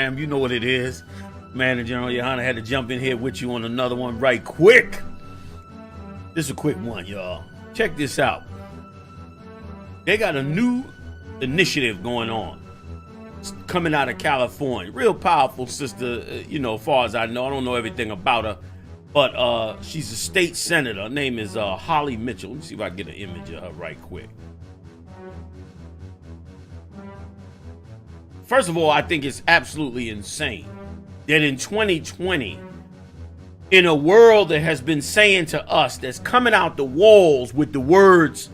fam. You know what it is. Man, and Gen.YAHANNA had to jump in here with you on another one right quick. This is a quick one, y'all. Check this out. They got a new initiative going on. It's coming out of California. Real powerful sister, as far as I know. I don't know everything about her. But she's a state senator. Her name is Holly Mitchell. Let me see if I can get an image of her right quick. First of all, I think it's absolutely insane that in 2020, in a world that has been saying to us, that's coming out the walls with the words,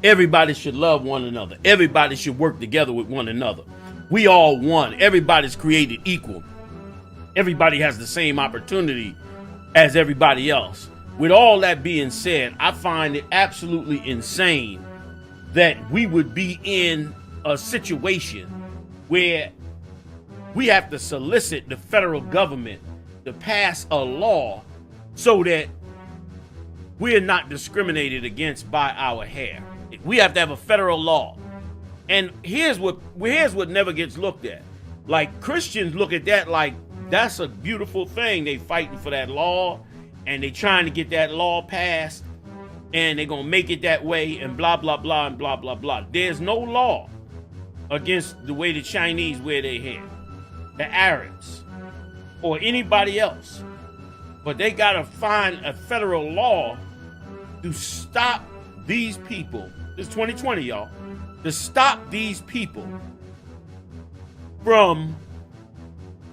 everybody should love one another. Everybody should work together with one another. We all one. Everybody's created equal. Everybody has the same opportunity as everybody else. With all that being said, I find it absolutely insane that we would be in a situation where we have to solicit the federal government to pass a law so that we're not discriminated against by our hair. We have to have a federal law. And here's what never gets looked at. Like, Christians look at that like that's a beautiful thing. They fighting for that law and they trying to get that law passed and they're gonna make it that way and blah blah blah and blah blah blah. There's no law against the way the Chinese wear their hair, the Arabs, or anybody else. But they gotta find a federal law to stop these people. It's 2020, y'all. To stop these people from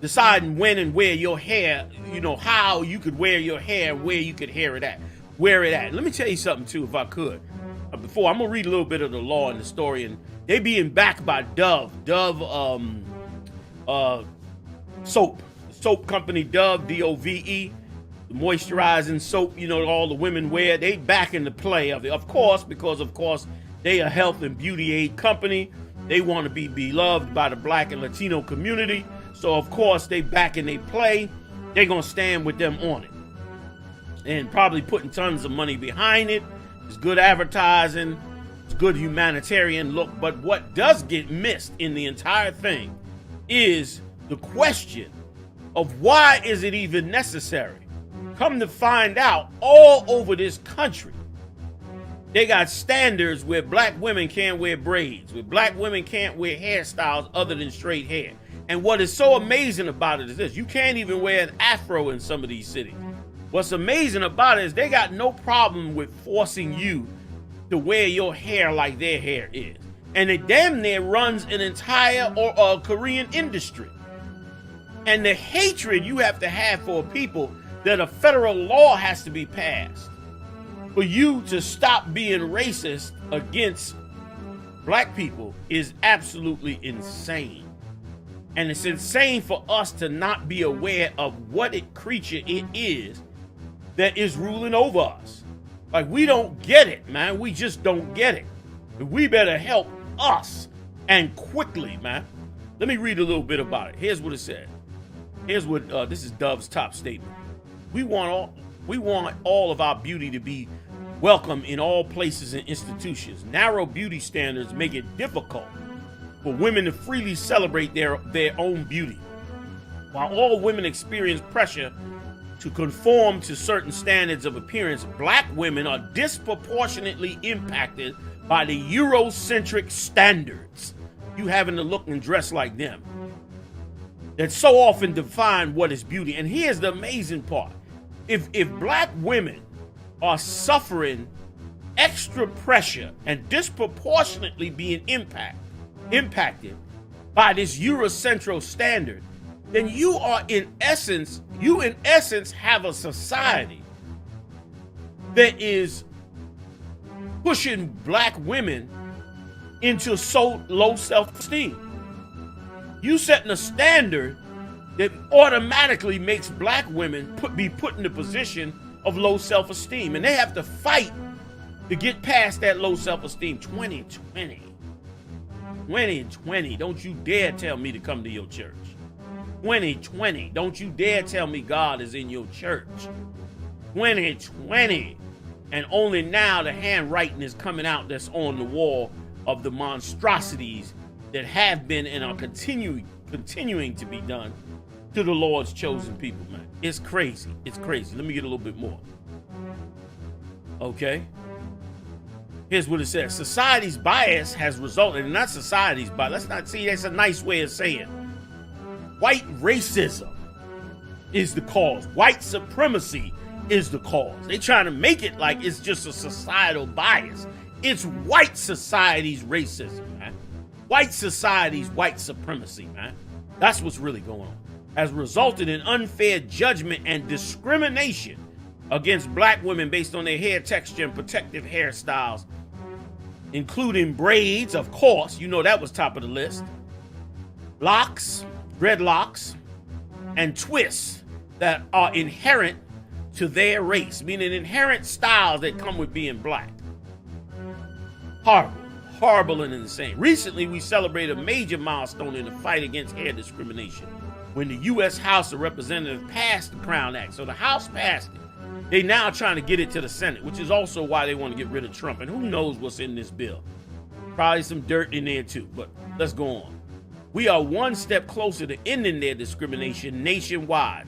deciding when and where your hair, how you could wear your hair, where you could wear it at. Let me tell you something too, if I could. Before, I'm gonna read a little bit of the law and the story, and they being backed by Dove soap company, Dove, D-O-V-E, the moisturizing soap, all the women wear. They back in the play of it, of course, because of course they a health and beauty aid company. They want to be beloved by the Black and Latino community. So of course they back in they play. They're gonna stand with them on it. And probably putting tons of money behind it. It's good advertising, it's good humanitarian look. But what does get missed in the entire thing is the question of why is it even necessary? Come to find out, all over this country, they got standards where black women can't wear braids, where black women can't wear hairstyles other than straight hair. And what is so amazing about it is this: you can't even wear an afro in some of these cities. What's amazing about it is they got no problem with forcing you to wear your hair like their hair is. And it damn near runs an entire Korean industry. And the hatred you have to have for people that a federal law has to be passed for you to stop being racist against black people is absolutely insane. And it's insane for us to not be aware of what creature it is that is ruling over us. Like, we don't get it, man. We just don't get it. We better help us, and quickly, man. Let me read a little bit about it. Here's what it said. Here's what this is Dove's top statement. We want all of our beauty to be welcome in all places and institutions. Narrow beauty standards make it difficult for women to freely celebrate their own beauty. While all women experience pressure to conform to certain standards of appearance, black women are disproportionately impacted by the Eurocentric standards. You having to look and dress like them, that so often define what is beauty. And here's the amazing part. If black women are suffering extra pressure and disproportionately being impacted by this Eurocentric standard, then you in essence have a society that is pushing black women into so low self-esteem. You setting a standard that automatically makes black women be put in a position of low self-esteem, and they have to fight to get past that low self-esteem. 2020, don't you dare tell me to come to your church. 2020, don't you dare tell me God is in your church. 2020, and only now the handwriting is coming out that's on the wall of the monstrosities that have been and are continuing continuing to be done to the Lord's chosen people, man. It's crazy. It's crazy. Let me get a little bit more. Okay. Here's what it says. Society's bias has resulted, and not society's bias. Let's not see, that's a nice way of saying white racism is the cause. White supremacy is the cause. They're trying to make it like it's just a societal bias. It's white society's racism, man. White society's white supremacy, man. That's what's really going on. Has resulted in unfair judgment and discrimination against black women based on their hair texture and protective hairstyles, including braids, of course, you know that was top of the list, locks, dreadlocks, and twists that are inherent to their race, meaning inherent styles that come with being black. Horrible, horrible and insane. Recently, we celebrated a major milestone in the fight against hair discrimination when the U.S. House of Representatives passed the Crown Act. So the House passed it. They now trying to get it to the Senate, which is also why they want to get rid of Trump. And who knows what's in this bill? Probably some dirt in there too, but let's go on. We are one step closer to ending their discrimination nationwide.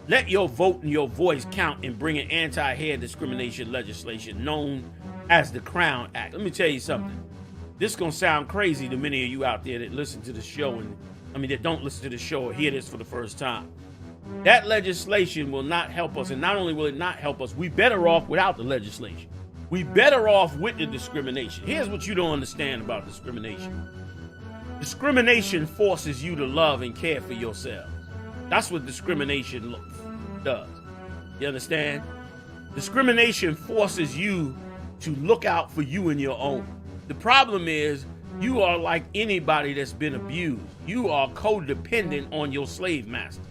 Let your vote and your voice count in bringing anti-hair discrimination legislation known as the Crown Act. Let me tell you something. This is going to sound crazy to many of you out there that listen to the show that don't listen to the show or hear this for the first time. That legislation will not help us, and not only will it not help us, we better off without the legislation. We better off with the discrimination. Here's what you don't understand about discrimination. Discrimination forces you to love and care for yourself. That's what discrimination does. You understand? Discrimination forces you to look out for you and your own. The problem is you are like anybody that's been abused. You are codependent on your slave master.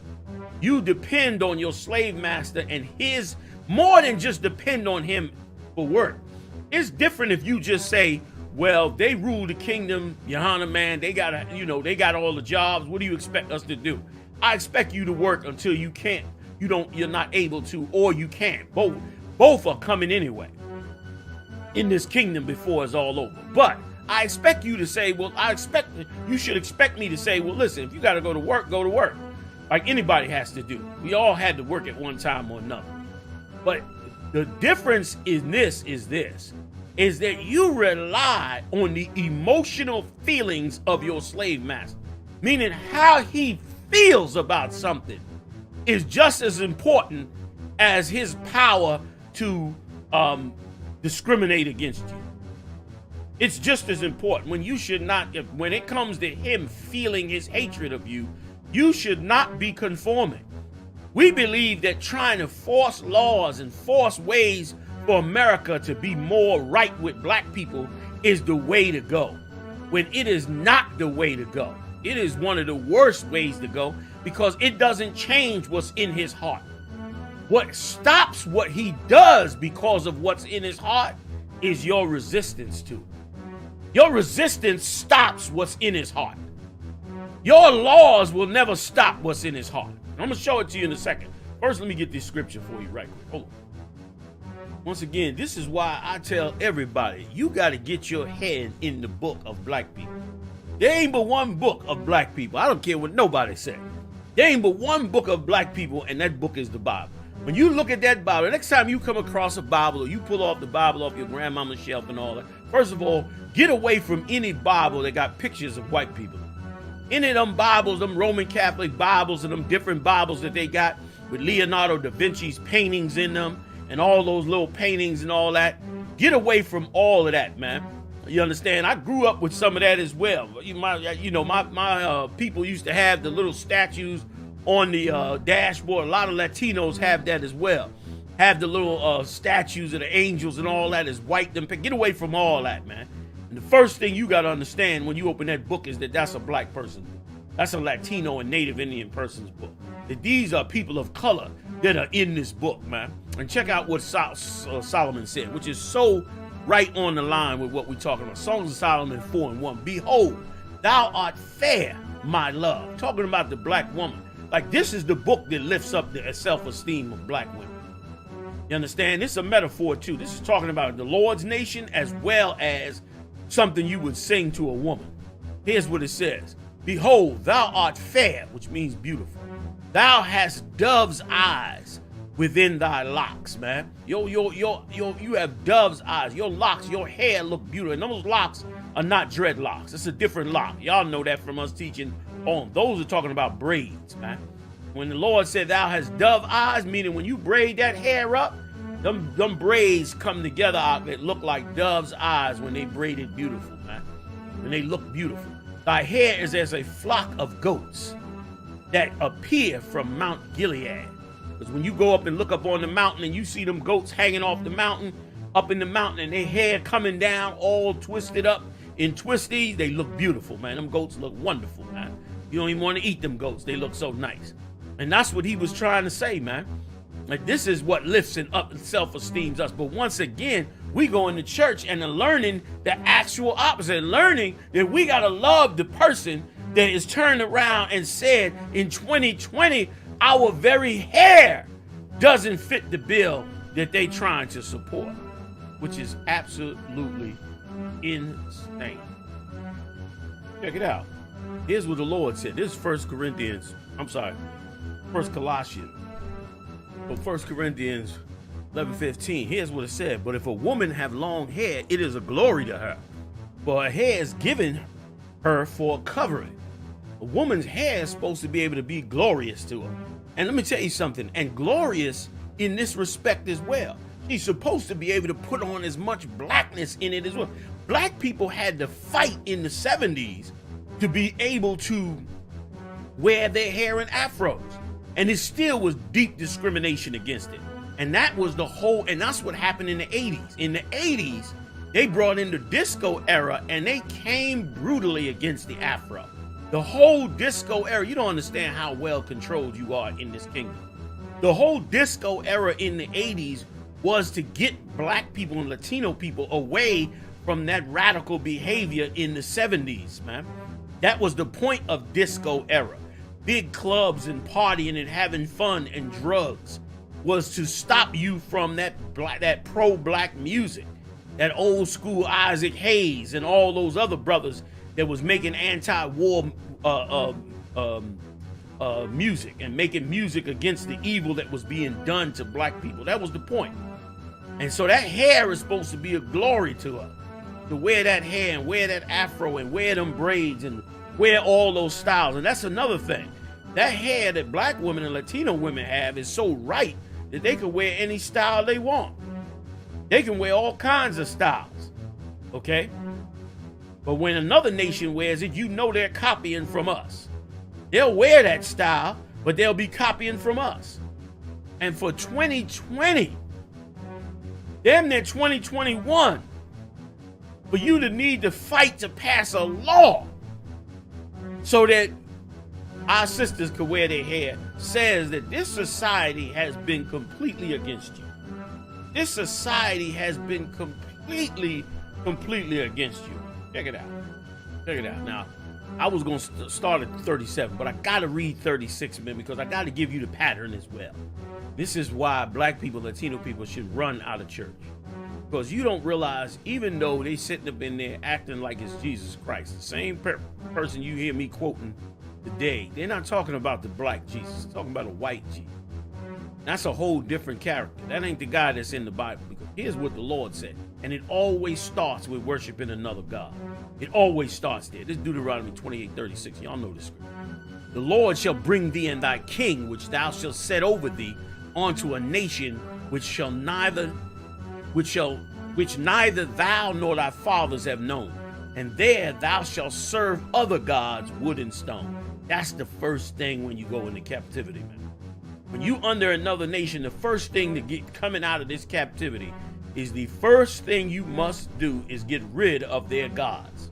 You depend on your slave master and his, more than just depend on him for work. It's different if you just say, well, they rule the kingdom, Yahanna, man, they got all the jobs. What do you expect us to do? I expect you to work until you can't, you're not able to, or you can't. Both are coming anyway in this kingdom before it's all over. But I expect you to say, you should expect me to say, well, listen, if you got to go to work, go to work. Like anybody has to do. We all had to work at one time or another. But the difference in this is that you rely on the emotional feelings of your slave master. Meaning how he feels about something is just as important as his power to discriminate against you. It's just as important. When it comes to him feeling his hatred of you, you should not be conforming. We believe that trying to force laws and force ways for America to be more right with black people is the way to go, when it is not the way to go. It is one of the worst ways to go because it doesn't change what's in his heart. What stops what he does because of what's in his heart is your resistance to it. Your resistance stops what's in his heart. Your laws will never stop what's in his heart. I'm going to show it to you in a second. First, let me get this scripture for you right quick. Hold on. Once again, this is why I tell everybody, you got to get your head in the book of black people. There ain't but one book of black people. I don't care what nobody says. There ain't but one book of black people, and that book is the Bible. When you look at that Bible, next time you come across a Bible or you pull off the Bible off your grandmama's shelf and all that, first of all, get away from any Bible that got pictures of white people. Any of them Bibles, them Roman Catholic Bibles and them different Bibles that they got with Leonardo da Vinci's paintings in them and all those little paintings and all that, get away from all of that, man. You understand? I grew up with some of that as well. My people used to have the little statues on the dashboard. A lot of Latinos have that as well. Have the little statues of the angels and all that is white. Get away from all that, man. And the first thing you got to understand when you open that book is that that's a black person. That's a Latino and Native Indian person's book. That these are people of color that are in this book, man. And check out what Solomon said, which is so right on the line with what we're talking about. Songs of Solomon 4:1. Behold, thou art fair, my love. Talking about the black woman. Like this is the book that lifts up the self-esteem of black women. You understand? This is a metaphor too. This is talking about the Lord's nation as well as something you would sing to a woman. Here's what it says. Behold, thou art fair, which means beautiful. Thou hast dove's eyes within thy locks, man. You have dove's eyes. Your locks, your hair look beautiful. And those locks are not dreadlocks. It's a different lock. Y'all know that from us teaching on. Those are talking about braids, man. When the Lord said thou hast dove eyes, meaning when you braid that hair up, them braids come together out that look like dove's eyes when they braided beautiful, man. When they look beautiful. Thy hair is as a flock of goats that appear from Mount Gilead. Because when you go up and look up on the mountain and you see them goats hanging off the mountain, up in the mountain, and their hair coming down all twisted up in twisties, they look beautiful, man. Them goats look wonderful, man. You don't even want to eat them goats. They look so nice. And that's what he was trying to say, man. Like, this is what lifts and up and self-esteems us. But once again, we go into church and are learning the actual opposite. Learning that we got to love the person that is turned around and said in 2020, our very hair doesn't fit the bill that they trying to support, which is absolutely insane. Check it out. Here's what the Lord said. This is 1 Colossians. But 1 Corinthians 11:15. Here's what it said. But if a woman have long hair, it is a glory to her, for her hair is given her for a covering. A woman's hair is supposed to be able to be glorious to her. And let me tell you something, and glorious in this respect as well. She's supposed to be able to put on as much blackness in it as well. Black people had to fight in the 70s to be able to wear their hair in afros. And it still was deep discrimination against it. And that was the whole, and that's what happened in the 80s. In the 80s, they brought in the disco era and they came brutally against the afro. The whole disco era, you don't understand how well controlled you are in this kingdom. The whole disco era in the 80s was to get black people and Latino people away from that radical behavior in the 70s, man. That was the point of disco era. Big clubs and partying and having fun and drugs was to stop you from that pro-black music, that old school Isaac Hayes and all those other brothers that was making anti-war music and making music against the evil that was being done to black people. That was the point. And so that hair is supposed to be a glory to her, to wear that hair and wear that afro and wear them braids and wear all those styles. And that's another thing. That hair that black women and Latino women have is so right that they can wear any style they want. They can wear all kinds of styles, okay? But when another nation wears it, you know they're copying from us. They'll wear that style, but they'll be copying from us. And for 2020, damn near 2021, for you to need to fight to pass a law so that our sisters could wear their hair, says that this society has been completely against you. This society has been completely against you. Check it out. Check it out. Now, I was going to start at 37, but I got to read 36 a minute because I got to give you the pattern as well. This is why black people, Latino people should run out of church. Because you don't realize, even though they sitting up in there acting like it's Jesus Christ, the same person you hear me quoting today, they're not talking about the black Jesus, they're talking about a white Jesus. That's a whole different character. That ain't the guy that's in the Bible. Because here's what the Lord said. And it always starts with worshiping another God. It always starts there. This is Deuteronomy 28:36. Y'all know this scripture. The Lord shall bring thee and thy king, which thou shalt set over thee, onto a nation which neither thou nor thy fathers have known. And there thou shalt serve other gods, wood and stone. That's the first thing when you go into captivity, man. When you under another nation, the first thing to get coming out of this captivity is the first thing you must do is get rid of their gods.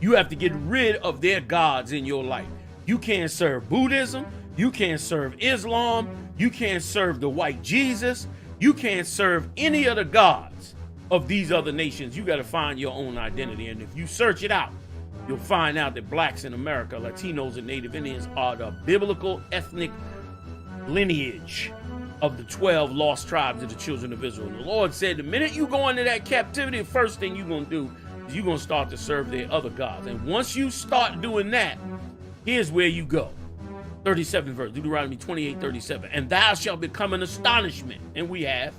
You have to get rid of their gods in your life. You can't serve Buddhism. You can't serve Islam. You can't serve the white Jesus. You can't serve any of the gods of these other nations. You got to find your own identity. And if you search it out, you'll find out that blacks in America, Latinos and Native Indians are the biblical ethnic lineage of the 12 lost tribes of the children of Israel. And the Lord said, the minute you go into that captivity, the first thing you're going to do is you're going to start to serve their other gods. And once you start doing that, Here's where you go. 37th verse, Deuteronomy 28:37. And thou shalt become an astonishment. And we're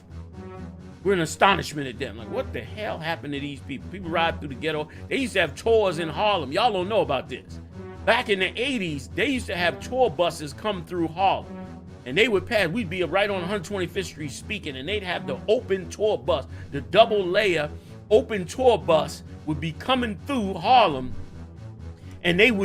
in astonishment at them. Like, what the hell happened to these people? People ride through the ghetto. They used to have tours in Harlem. Y'all don't know about this. Back in the 80s, they used to have tour buses come through Harlem. And they would pass. We'd be right on 125th Street speaking, and they'd have the open tour bus, the double layer open tour bus would be coming through Harlem. And the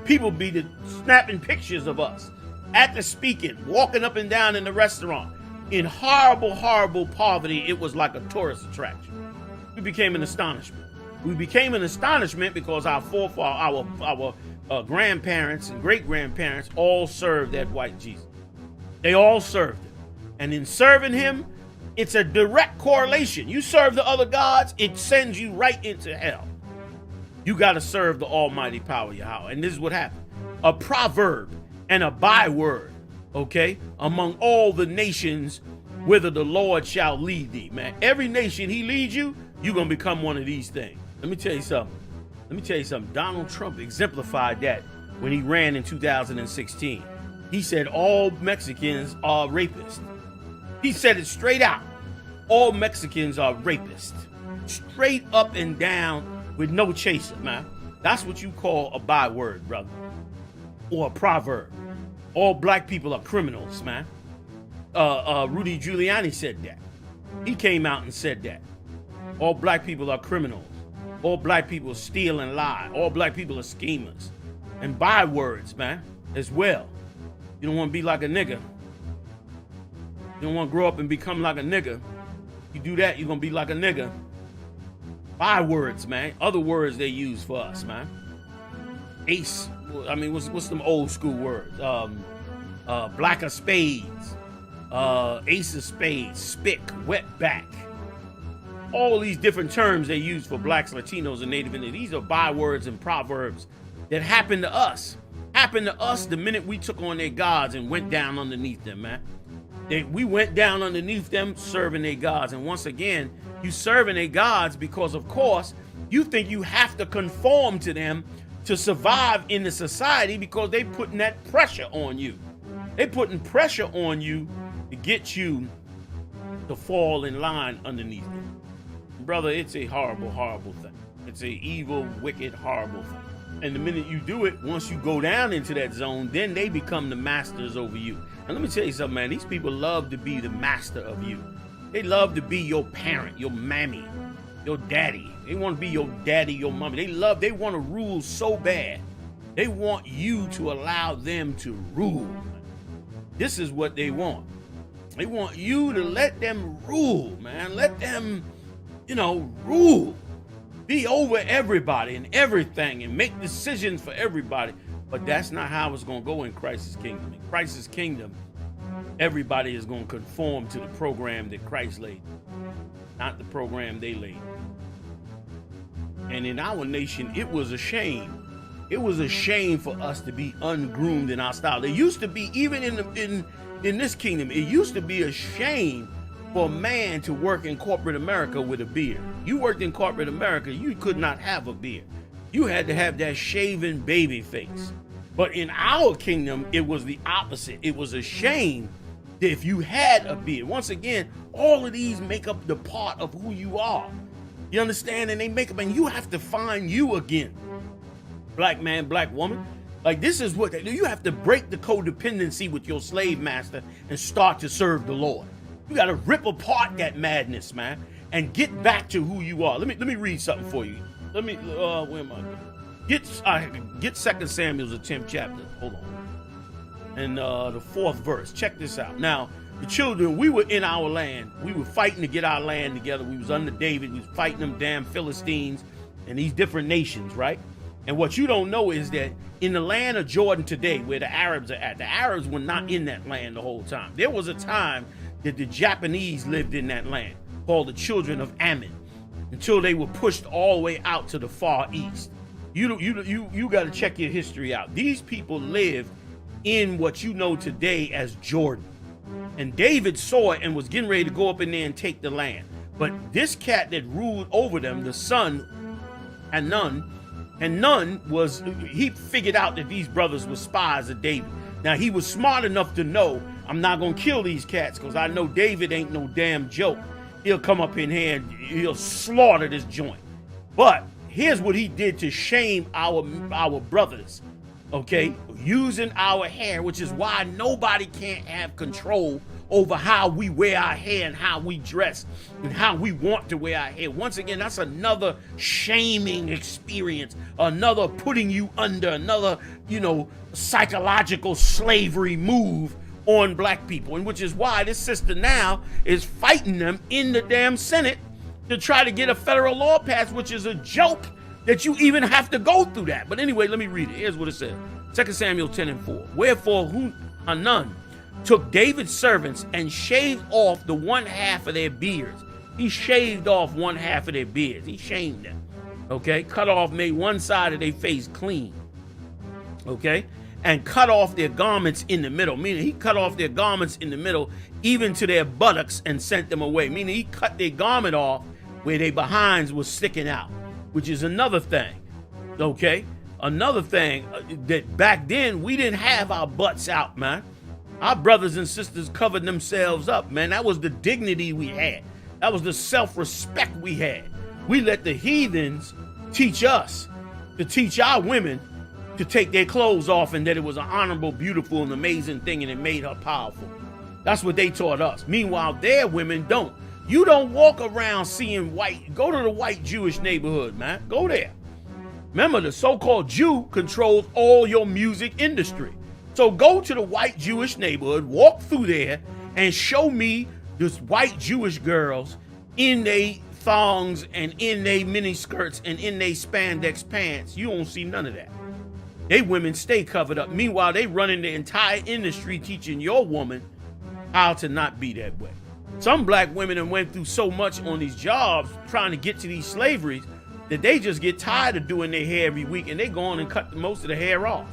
people would be snapping pictures of us at the speaking, walking up and down in the restaurant. In horrible, horrible poverty, it was like a tourist attraction. We became an astonishment. We became an astonishment because our grandparents and great-grandparents all served that white Jesus. They all served him. And in serving him, it's a direct correlation. You serve the other gods, it sends you right into hell. You got to serve the almighty power Yahweh. And this is what happened. A proverb and a byword, okay, among all the nations whither the Lord shall lead thee, man. Every nation he leads you, you're going to become one of these things. Let me tell you something. Donald Trump exemplified that when he ran in 2016. He said all Mexicans are rapists. He said it straight out. All Mexicans are rapists. Straight up and down with no chaser, man. That's what you call a byword, brother. Or a proverb. All black people are criminals, man. Rudy Giuliani said that. He came out and said that. All black people are criminals. All black people steal and lie. All black people are schemers. And bywords, man, as well. You don't want to be like a nigga. You don't want to grow up and become like a nigga. You do that, you're going to be like a nigga. Bywords, man. Other words they use for us, man. Ace. I mean, what's them old school words? Black of spades. Ace of spades. Spick. Wetback. All these different terms they use for blacks, Latinos, and Native Indians. These are bywords and proverbs that happened to us. Happened to us the minute we took on their gods and went down underneath them, man. We went down underneath them serving their gods. And once again, you serving their gods because, of course, you think you have to conform to them to survive in the society because they putting that pressure on you. They putting pressure on you to get you to fall in line underneath them. Brother, it's a horrible, horrible thing. It's a evil, wicked, horrible thing. And the minute you do it, once you go down into that zone, then they become the masters over you. And let me tell you something, man. These people love to be the master of you. They love to be your parent, your mammy, your daddy. They want to be your daddy, your mommy. They want to rule so bad. They want you to allow them to rule. This is what they want. They want you to let them rule, man. Let them, rule. Be over everybody and everything and make decisions for everybody. But that's not how it's going to go in Christ's kingdom. In Christ's kingdom, everybody is going to conform to the program that Christ laid, not the program they laid. And in our nation, it was a shame. It was a shame for us to be ungroomed in our style. It used to be, even in this kingdom, it used to be a shame for a man to work in corporate America with a beard. You worked in corporate America, you could not have a beard. You had to have that shaven baby face. But in our kingdom, it was the opposite. It was a shame that if you had a beard. Once again, all of these make up the part of who you are. You understand? And they make up, and you have to find you again. Black man, black woman. Like, this is what they do. You have to break the codependency with your slave master and start to serve the Lord. You got to rip apart that madness, man, and get back to who you are. Let me read something for you. Where am I? Get 2 Samuel, the 10th chapter. Hold on. And the 4th verse. Check this out. Now, the children, we were in our land. We were fighting to get our land together. We was under David. We was fighting them damn Philistines and these different nations, right? And what you don't know is that in the land of Jordan today, where the Arabs are at, the Arabs were not in that land the whole time. There was a time that the Japanese lived in that land, called the children of Ammon, until they were pushed all the way out to the far east. You got to check your history out. These people lived in what you know today as Jordan. And David saw it and was getting ready to go up in there and take the land. But this cat that ruled over them, the son Hanun, And he figured out that these brothers were spies of David. Now, he was smart enough to know, I'm not going to kill these cats because I know David ain't no damn joke. He'll come up in here and he'll slaughter this joint. But here's what he did to shame our brothers, okay? Using our hair, which is why nobody can't have control over how we wear our hair and how we dress and how we want to wear our hair. Once again, that's another shaming experience, another putting you under, another, psychological slavery move on black people. And which is why this sister now is fighting them in the damn Senate to try to get a federal law passed, which is a joke that you even have to go through that. But anyway, let me read it. Here's what it says. 2 Samuel 10:4. Wherefore Hanun took David's servants and shaved off the one half of their beards. He shaved off one half of their beards. He shamed them. Okay? Cut off, made one side of their face clean. Okay? And cut off their garments in the middle. Meaning he cut off their garments in the middle, even to their buttocks, and sent them away. Meaning he cut their garment off where their behinds was sticking out. Which is another thing. Okay? Another thing that back then we didn't have our butts out, man. Our brothers and sisters covered themselves up, man. That was the dignity we had. That was the self-respect we had. We let the heathens teach us, to teach our women to take their clothes off, and that it was an honorable, beautiful, and amazing thing, and it made her powerful. That's what they taught us. Meanwhile, their women don't. You don't walk around seeing white. Go to the white Jewish neighborhood, man. Go there. Remember, the so-called Jew controls all your music industry. So go to the white Jewish neighborhood, walk through there, and show me this white Jewish girls in they thongs and in they mini skirts and in they spandex pants. You don't see none of that. They women stay covered up. Meanwhile, they running the entire industry teaching your woman how to not be that way. Some black women have went through so much on these jobs trying to get to these slaveries that they just get tired of doing their hair every week, and they go on and cut most of the hair off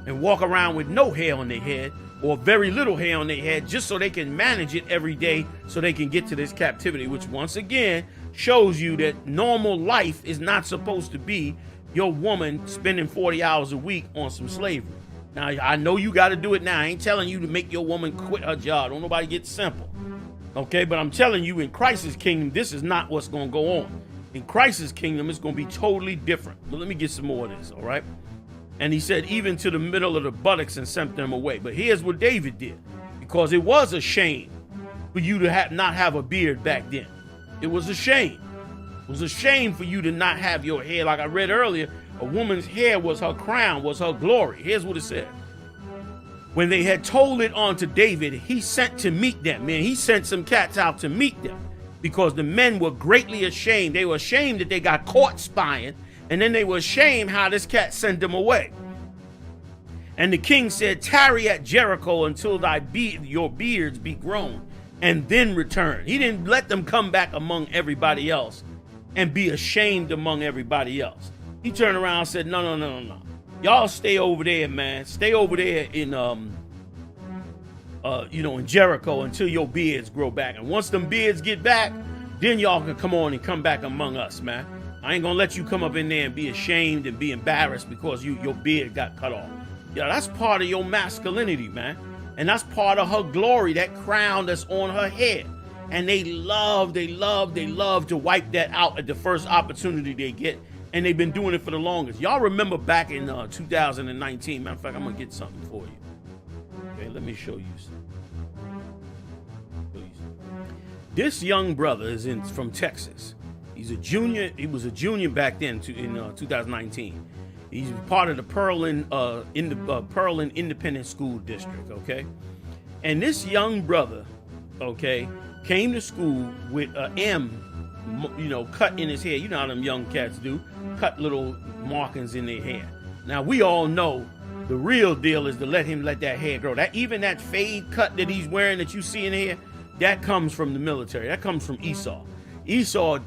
and walk around with no hair on their head or very little hair on their head, just so they can manage it every day so they can get to this captivity, which once again shows you that normal life is not supposed to be your woman spending 40 hours a week on some slavery. Now, I know you got to do it now. I ain't telling you to make your woman quit her job. Don't nobody get simple. Okay, but I'm telling you, in Christ's kingdom, this is not what's going to go on. In Christ's kingdom, it's going to be totally different. But let me get some more of this, all right? And he said, even to the middle of the buttocks, and sent them away. But here's what David did, because it was a shame for you to not have a beard back then. It was a shame. It was a shame for you to not have your hair. Like I read earlier, a woman's hair was her crown, was her glory. Here's what it said. When they had told it unto David, he sent to meet them. Man, he sent some cats out to meet them, because the men were greatly ashamed. They were ashamed that they got caught spying, and then they were ashamed how this cat sent them away. And the king said, tarry at Jericho until your beards be grown, and then return. He didn't let them come back among everybody else and be ashamed among everybody else. He turned around and said, no. Y'all stay over there, man. Stay over there in in Jericho until your beards grow back. And once them beards get back, then y'all can come on and come back among us, man. I ain't gonna let you come up in there and be ashamed and be embarrassed because your beard got cut off. Yeah, that's part of your masculinity, man. And that's part of her glory, that crown that's on her head. And they love to wipe that out at the first opportunity they get. And they've been doing it for the longest. Y'all remember back in 2019. Matter of fact, I'm going to get something for you. Okay, let me show you something. This young brother is from Texas. He's a junior. He was a junior back then in 2019. He's part of the Pearland Independent School District, okay? And this young brother, okay, came to school with an M, cut in his hair. You know how them young cats do. Cut little markings in their hair. Now, we all know the real deal is to let that hair grow. Even that fade cut that he's wearing that you see in here, that comes from the military. That comes from Esau. Esau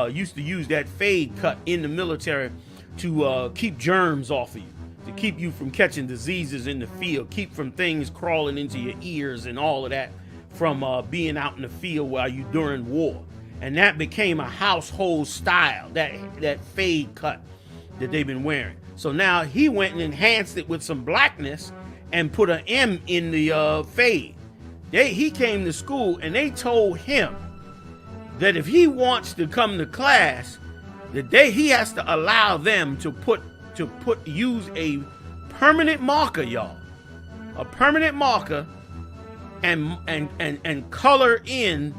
used to use that fade cut in the military to keep germs off of you, to keep you from catching diseases in the field, keep from things crawling into your ears and all of that from being out in the field while you during war. And that became a household style, that fade cut. that they've been wearing. So now he went and enhanced it with some blackness and put an M in the fade. He came to school and they told him that if he wants to come to class, that he has to allow them to use a permanent marker, y'all, a permanent marker, and color in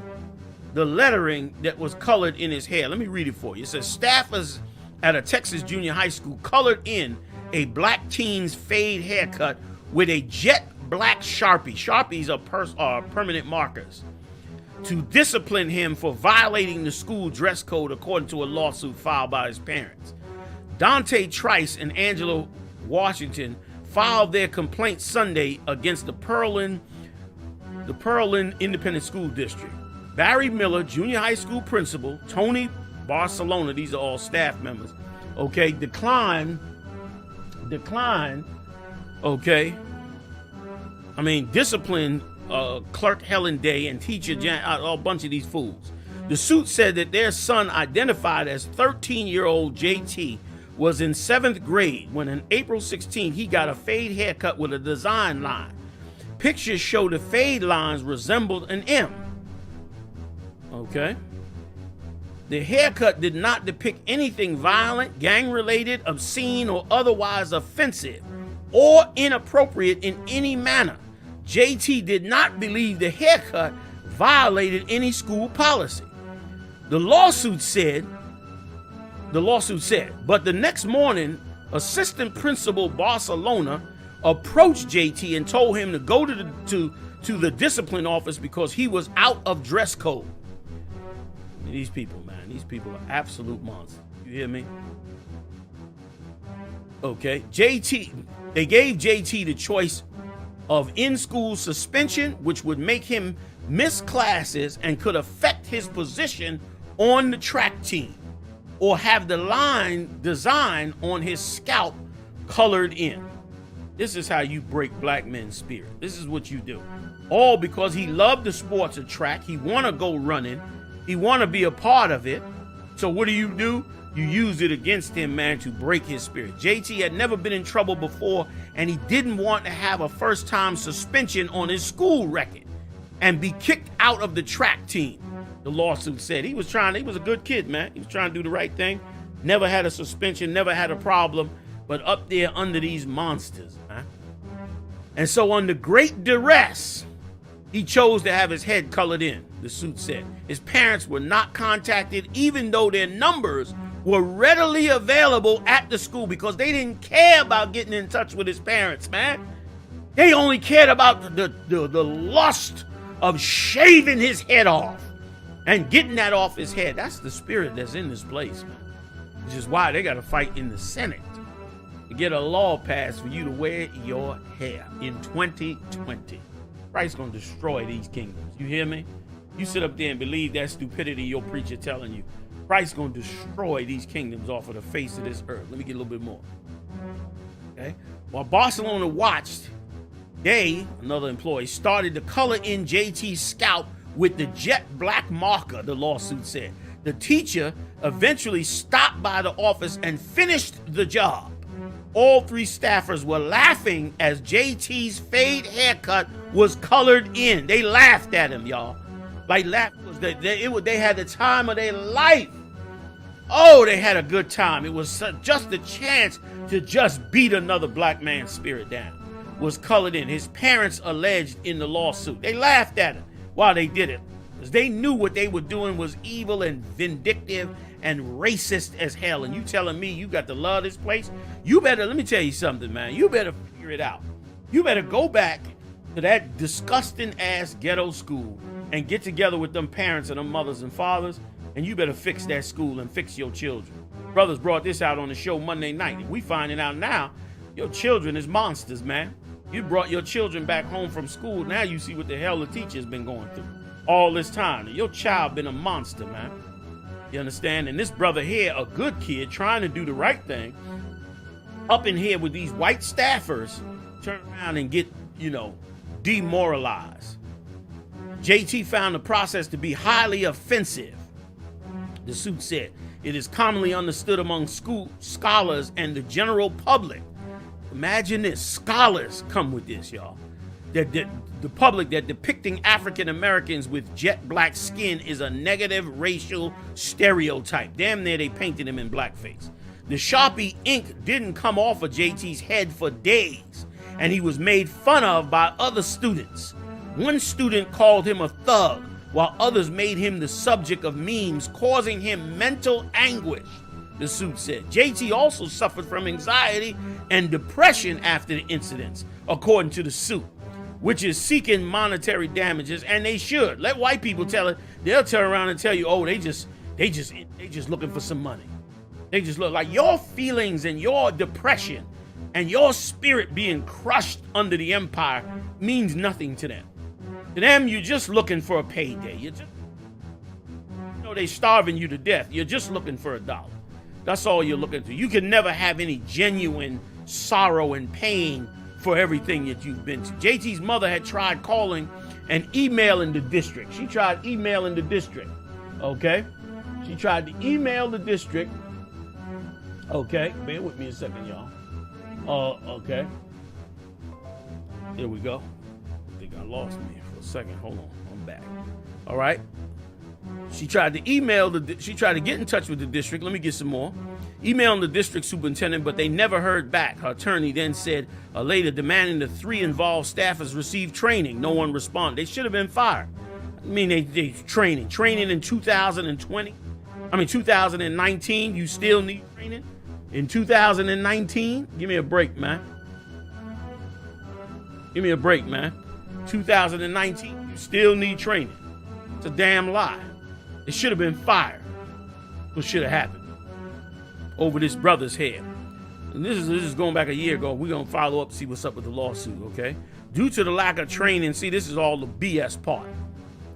the lettering that was colored in his hair. Let me read it for you. It says staffers at a Texas junior high school colored in a black teen's fade haircut with a jet black Sharpie. Sharpies are permanent markers, to discipline him for violating the school dress code, according to a lawsuit filed by his parents. Dante Trice and Angela Washington filed their complaint Sunday against the Pearland Independent School District. Barry Miller, junior high school principal, Tony Barcelona, these are all staff members, okay, declined, okay, disciplined Clerk Helen Day and teacher a bunch of these fools. The suit said that their son, identified as 13-year-old JT, was in 7th grade when on April 16 he got a fade haircut with a design line. Pictures show the fade lines resembled an M. Okay. The haircut did not depict anything violent, gang-related, obscene, or otherwise offensive or inappropriate in any manner. JT did not believe the haircut violated any school policy. The lawsuit said, but the next morning, Assistant Principal Barcelona approached JT and told him to go to the discipline office because he was out of dress code. These people, man, these people are absolute monsters. You hear me? Okay, they gave JT the choice of in-school suspension, which would make him miss classes and could affect his position on the track team, or have the line design on his scalp colored in. This is how you break black men's spirit. This is what you do. All because he loved the sports of track. He want to go running. He want to be a part of it. So what do? You use it against him, man, to break his spirit. JT had never been in trouble before, and he didn't want to have a first-time suspension on his school record and be kicked out of the track team. The lawsuit said he was a good kid, man. He was trying to do the right thing. Never had a suspension, never had a problem, but up there under these monsters, man. And so under great duress, he chose to have his head colored in, the suit said. His parents were not contacted, even though their numbers were readily available at the school, because they didn't care about getting in touch with his parents, man. They only cared about the lust of shaving his head off and getting that off his head. That's the spirit that's in this place, man. Which is why they got to fight in the Senate to get a law passed for you to wear your hair in 2020. Christ's going to destroy these kingdoms. You hear me? You sit up there and believe that stupidity your preacher telling you. Christ's going to destroy these kingdoms off of the face of this earth. Let me get a little bit more. Okay? While Barcelona watched, they, another employee, started to color in JT's scalp with the jet black marker, the lawsuit said. The teacher eventually stopped by the office and finished the job. All three staffers were laughing as JT's fade haircut was colored in. They laughed at him, y'all. Like, they had the time of their life. Oh, they had a good time. It was just a chance to just beat another black man's spirit down. Was colored in. His parents alleged in the lawsuit. They laughed at him while they did it, because they knew what they were doing was evil and vindictive and racist as hell. And you telling me you got to love this place? You better, let me tell you something, man. You better figure it out. You better go back to that disgusting ass ghetto school and get together with them parents and them mothers and fathers, and you better fix that school and fix your children. Brothers brought this out on the show Monday night, and we finding out now your children is monsters, man. You brought your children back home from school. Now you see what the hell the teacher's been going through all this time. Your child been a monster, man. You understand? And this brother here, a good kid, trying to do the right thing, up in here with these white staffers, turn around and get, demoralized. JT found the process to be highly offensive, the suit said. It is commonly understood among school scholars and the general public. Imagine this, scholars come with this, y'all. That the public, that depicting African Americans with jet black skin is a negative racial stereotype. Damn near they painted him in blackface. The Sharpie ink didn't come off of JT's head for days, and he was made fun of by other students. One student called him a thug, while others made him the subject of memes, causing him mental anguish, the suit said. JT also suffered from anxiety and depression after the incidents, according to the suit, which is seeking monetary damages, and they should. Let white people tell it. They'll turn around and tell you, oh, they just looking for some money. They just look like your feelings and your depression and your spirit being crushed under the empire means nothing to them. To them, you're just looking for a payday. You know, they starving you to death. You're just looking for $1. That's all you're looking for. You can never have any genuine sorrow and pain for everything that you've been to. JT's mother had tried calling and emailing the district. She tried emailing the district, okay? She tried to email the district. Okay, bear with me a second, y'all. Okay. Here we go. I think I lost me for a second. Hold on, I'm back. All right. She tried to email she tried to get in touch with the district. Let me get some more. Emailing the district superintendent, but they never heard back. Her attorney then said later demanding the 3 involved staffers receive training. No one responded. They should have been fired. I mean, they training in 2019. You still need training in 2019? Give me a break, man. Give me a break, man. 2019, you still need training. It's a damn lie. It should have been fired. What should have happened over this brother's head? And this is going back a year ago. We're going to follow up, see what's up with the lawsuit, okay? Due to the lack of training, see, this is all the BS part.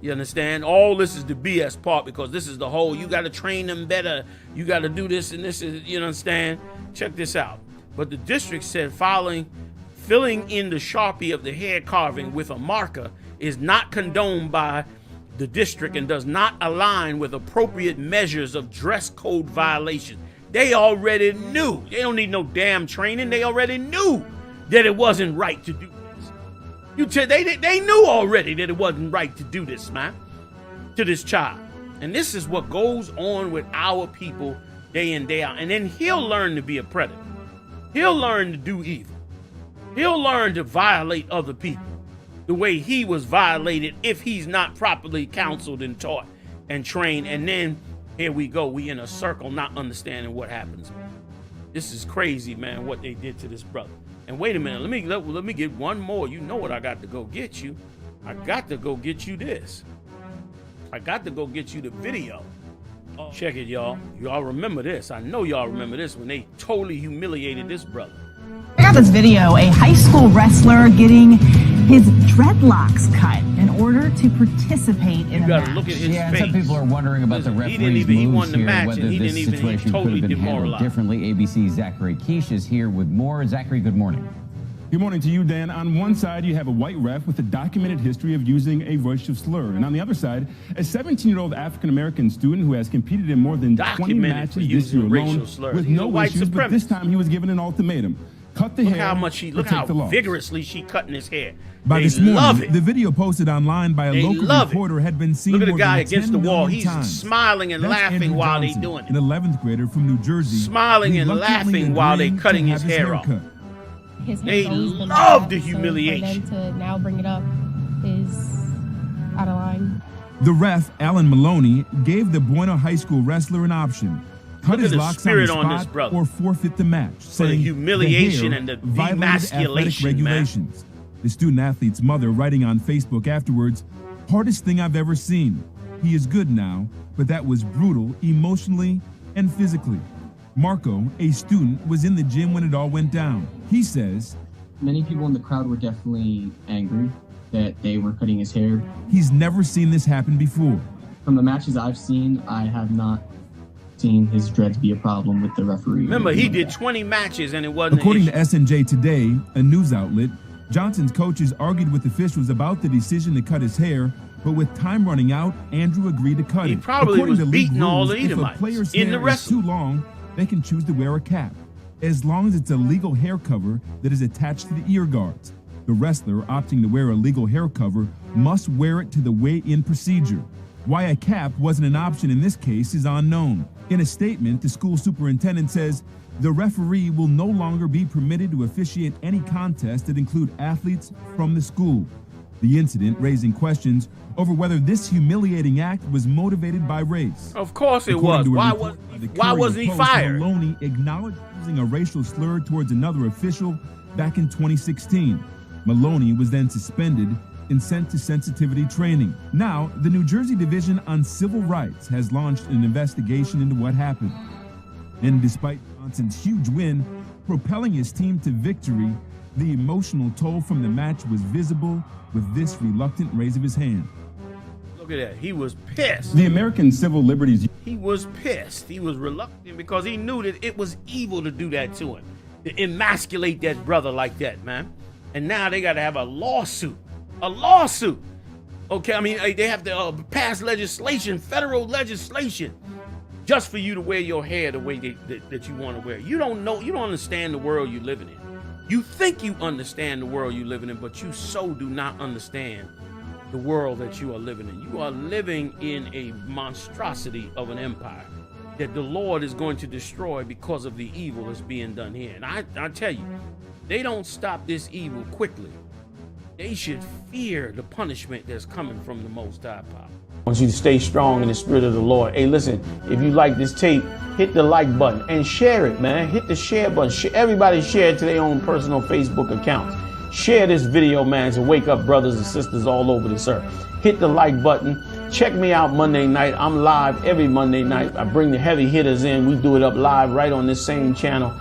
You understand? All this is the BS part, because this is the whole, you got to train them better. You got to do this, and this is, you understand? Check this out. But the district said filling in the Sharpie of the hair carving with a marker is not condoned by the district and does not align with appropriate measures of dress code violation. They already knew. They don't need no damn training. They already knew that it wasn't right to do this. They knew already that it wasn't right to do this, man, to this child. And this is what goes on with our people day in, day out. And then he'll learn to be a predator. He'll learn to do evil. He'll learn to violate other people the way he was violated if he's not properly counseled and taught and trained. And then here we go. We in a circle not understanding what happens. This is crazy, man, what they did to this brother. And wait a minute, let me get one more. You know what I got to go get you. I got to go get you this. I got to go get you the video. Check it, y'all. Y'all remember this. I know y'all remember this when they totally humiliated this brother. I got this video, a high school wrestler getting his dreadlocks cut in order to participate in a match. Look at his face. Some people are wondering about the referee's moves here, whether this situation could have been handled differently. ABC's Zachary Keish is here with more. Zachary, good morning. Good morning to you, Dan. On one side, you have a white ref with a documented history of using a racial slur. And on the other side, a 17-year-old African-American student who has competed in more than 20 matches this year alone with no issues, but this time he was given an ultimatum. Cut the hair. Look how vigorously she cutting his hair. By this morning, the video posted online by a local reporter had been seen. Look at the guy against the wall. He's smiling and laughing while they doing it. An 11th grader from New Jersey. Smiling and laughing while they cutting his hair off. They love the humiliation. So for them to now bring it up is out of line. The ref, Alan Maloney, gave the Bueno High School wrestler an option. Cut his locks on the spot or forfeit the match, saying the humiliation and the demasculation, regulations. The student athlete's mother writing on Facebook afterwards, hardest thing I've ever seen. He is good now, but that was brutal emotionally and physically. Marco, a student, was in the gym when it all went down. He says, many people in the crowd were definitely angry that they were cutting his hair. He's never seen this happen before. From the matches I've seen, I have not seen his dreads be a problem with the referee. Remember, he did 20 matches and it wasn't. According to SNJ Today, a news outlet, Johnson's coaches argued with officials about the decision to cut his hair, But with time running out, Andrew agreed to cut it. He probably was beating all the If a Edomites player's in the hair is wrestling. too long, they can choose to wear a cap, as long as it's a legal hair cover that is attached to the ear guards. The wrestler opting to wear a legal hair cover must wear it to the weigh-in procedure. Why a cap wasn't an option in this case is unknown. In a statement, the school superintendent says the referee will no longer be permitted to officiate any contests that include athletes from the school. The incident raising questions over whether this humiliating act was motivated by race. Of course it According was. to a report by the Why Courier wasn't he Post, fired? Maloney acknowledged using a racial slur towards another official back in 2016. Maloney was then suspended and sent to sensitivity training. Now, the New Jersey Division on Civil Rights has launched an investigation into what happened. And despite Johnson's huge win, propelling his team to victory, the emotional toll from the match was visible with this reluctant raise of his hand. Look at that. He was pissed. The American Civil Liberties. He was pissed. He was reluctant because he knew that it was evil to do that to him, to emasculate that brother like that, man. And now they got to have a lawsuit. A lawsuit. Okay, I mean, they have to pass legislation, federal legislation, just for you to wear your hair the way that you want to wear. You don't know, you don't understand the world you're living in. You think you understand the world you're living in, but you so do not understand the world that you are living in. You are living in a monstrosity of an empire that the Lord is going to destroy because of the evil that's being done here. And I tell you, they don't stop this evil quickly. They should fear the punishment that's coming from the Most High Power. I want you to stay strong in the spirit of the Lord. Hey, listen, if you like this tape, hit the like button and share it, man. Hit the share button. Everybody share it to their own personal Facebook accounts. Share this video, man, to wake up brothers and sisters all over this earth. Hit the like button. Check me out Monday night. I'm live every Monday night. I bring the heavy hitters in. We do it up live right on this same channel.